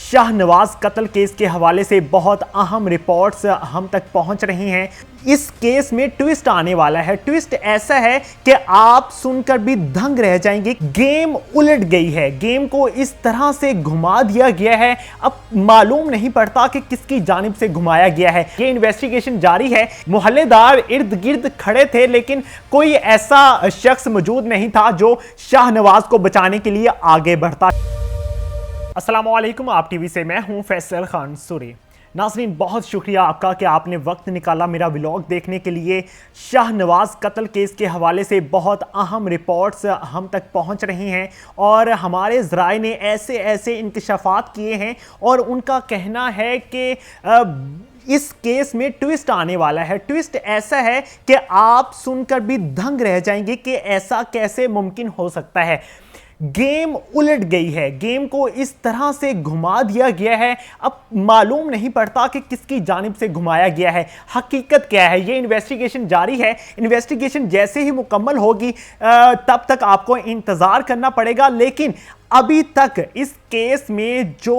शाहनवाज कत्ल केस के हवाले से बहुत अहम रिपोर्ट्स हम तक पहुंच रही हैं। इस केस में ट्विस्ट आने वाला है। ट्विस्ट ऐसा है कि आप सुनकर भी दंग रह जाएंगे। गेम उलट गई है, गेम को इस तरह से घुमा दिया गया है, अब मालूम नहीं पड़ता कि किसकी जानिब से घुमाया गया है। ये इन्वेस्टिगेशन जारी है। मोहल्लेदार इर्द गिर्द खड़े थे, लेकिन कोई ऐसा शख्स मौजूद नहीं था जो शाहनवाज को बचाने के लिए आगे बढ़ता। अस्सलामुअलैकुम, आप टीवी से मैं हूं फैसल खान सूरी। नाज़रीन, बहुत शुक्रिया आपका कि आपने वक्त निकाला मेरा व्लॉग देखने के लिए। शाहनवाज कत्ल केस के हवाले से बहुत अहम रिपोर्ट्स हम तक पहुंच रही हैं और हमारे ज़राए ने ऐसे ऐसे इंकशाफात किए हैं और उनका कहना है कि इस केस में ट्विस्ट आने वाला है। ट्विस्ट ऐसा है कि आप सुनकर भी दंग रह जाएंगे कि ऐसा कैसे मुमकिन हो सकता है। गेम उलट गई है, गेम को इस तरह से घुमा दिया गया है, अब मालूम नहीं पड़ता कि किसकी जानिब से घुमाया गया है। हकीकत क्या है, ये इन्वेस्टिगेशन जारी है। इन्वेस्टिगेशन जैसे ही मुकम्मल होगी तब तक आपको इंतज़ार करना पड़ेगा। लेकिन अभी तक इस केस में जो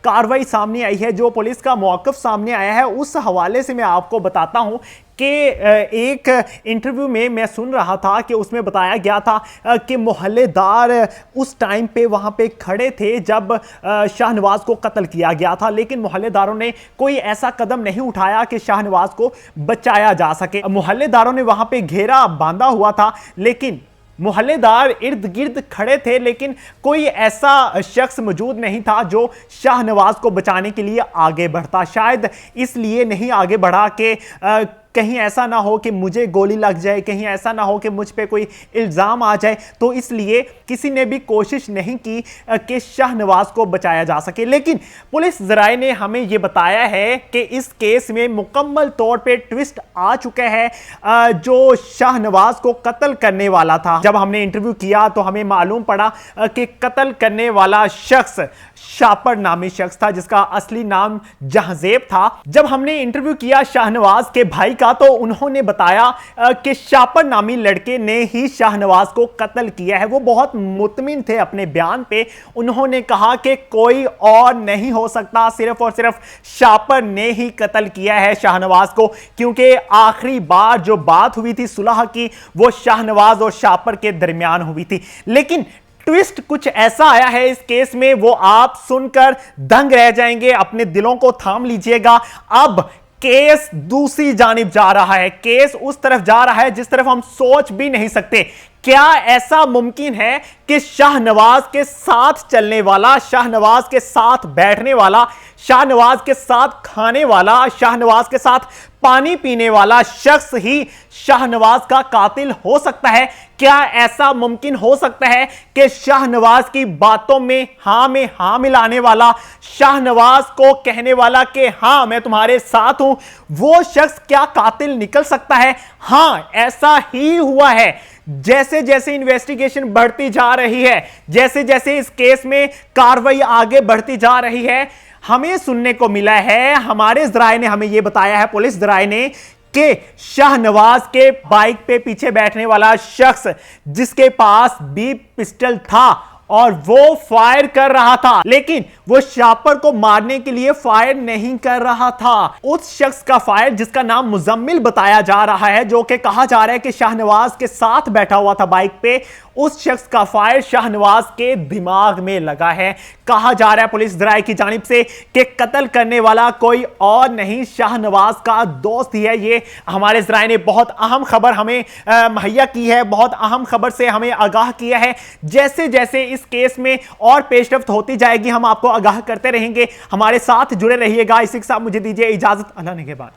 कार्रवाई सामने आई है, जो पुलिस का मौक़िफ़ सामने आया है, उस हवाले से मैं आपको बताता हूं कि एक इंटरव्यू में मैं सुन रहा था कि उसमें बताया गया था कि मोहल्लेदार उस टाइम पे वहां पे खड़े थे जब शाहनवाज को कत्ल किया गया था, लेकिन मोहल्लेदारों ने कोई ऐसा कदम नहीं उठाया कि शाहनवाज को बचाया जा सके। मोहल्लेदारों ने वहां पे घेरा बांधा हुआ था, लेकिन मोहल्लेदार इर्द गिर्द खड़े थे, लेकिन कोई ऐसा शख्स मौजूद नहीं था जो शाहनवाज को बचाने के लिए आगे बढ़ता। शायद इसलिए नहीं आगे बढ़ा कि कहीं ऐसा ना हो कि मुझे गोली लग जाए, कहीं ऐसा ना हो कि मुझ पे कोई इल्ज़ाम आ जाए, तो इसलिए किसी ने भी कोशिश नहीं की कि शाहनवाज को बचाया जा सके। लेकिन पुलिस ज़राए ने हमें ये बताया है कि इस केस में मुकम्मल तौर पे ट्विस्ट आ चुका है। जो शाहनवाज को कत्ल करने वाला था, जब हमने इंटरव्यू किया तो हमें मालूम पड़ा कि कत्ल करने वाला शख्स शापर नामी शख्स था, जिसका असली नाम जहांजेब था। जब हमने इंटरव्यू किया शाहनवाज के भाई का, तो उन्होंने बताया कि शापर नामी लड़के ने ही शाहनवाज को कत्ल किया है। वो बहुत मुतमिन थे अपने बयान पे। उन्होंने कहा कि कोई और नहीं हो सकता, सिर्फ और सिर्फ शापर ने ही कत्ल किया है शाहनवाज को, क्योंकि आखिरी बार जो बात हुई थी सुलह की, वो शाहनवाज और शापर के दरमियान हुई थी। लेकिन ट्विस्ट कुछ ऐसा आया है इस केस में, वो आप सुनकर दंग रह जाएंगे। अपने दिलों को थाम लीजिएगा। अब केस दूसरी जानिब जा रहा है, केस उस तरफ जा रहा है जिस तरफ हम सोच भी नहीं सकते। क्या ऐसा मुमकिन है कि शाहनवाज के साथ चलने वाला, शाहनवाज के साथ बैठने वाला, शाहनवाज के साथ खाने वाला, शाहनवाज के साथ पानी पीने वाला शख्स ही शाहनवाज का कातिल हो सकता है? क्या ऐसा मुमकिन हो सकता है कि शाहनवाज की बातों में हाँ मिलाने वाला, शाहनवाज को कहने वाला कि हाँ मैं तुम्हारे साथ हूं, वो शख्स क्या कातिल निकल सकता है? हाँ, ऐसा ही हुआ है। जैसे जैसे इन्वेस्टिगेशन बढ़ती जा रही है, जैसे जैसे इस केस में कार्रवाई आगे बढ़ती जा रही है, हमें सुनने को मिला है, हमारे ज़राए ने हमें यह बताया है, पुलिस ज़राए ने, कि शाहनवाज के बाइक पे पीछे बैठने वाला शख्स जिसके पास भी पिस्टल था और वो फायर कर रहा था, लेकिन वो शापर को मारने के लिए फायर नहीं कर रहा था। उस शख्स का फायर, जिसका नाम मुजम्मिल बताया जा रहा है, जो कि कहा जा रहा है कि शाहनवाज के साथ बैठा हुआ था बाइक पे, उस शख्स का फायर शाहनवाज के दिमाग में लगा है। कहा जा रहा है पुलिस ज़राए की जानिब से कि कत्ल करने वाला कोई और नहीं, शाहनवाज का दोस्त ही है। ये हमारे ज़राए ने बहुत अहम खबर हमें मुहैया की है, बहुत अहम खबर से हमें आगाह किया है। जैसे जैसे इस केस में और पेशरफ्त होती जाएगी, हम आपको आगाह करते रहेंगे। हमारे साथ जुड़े रहिएगा। इसी के साथ मुझे दीजिए इजाजत। अल्लाह ने के बाद।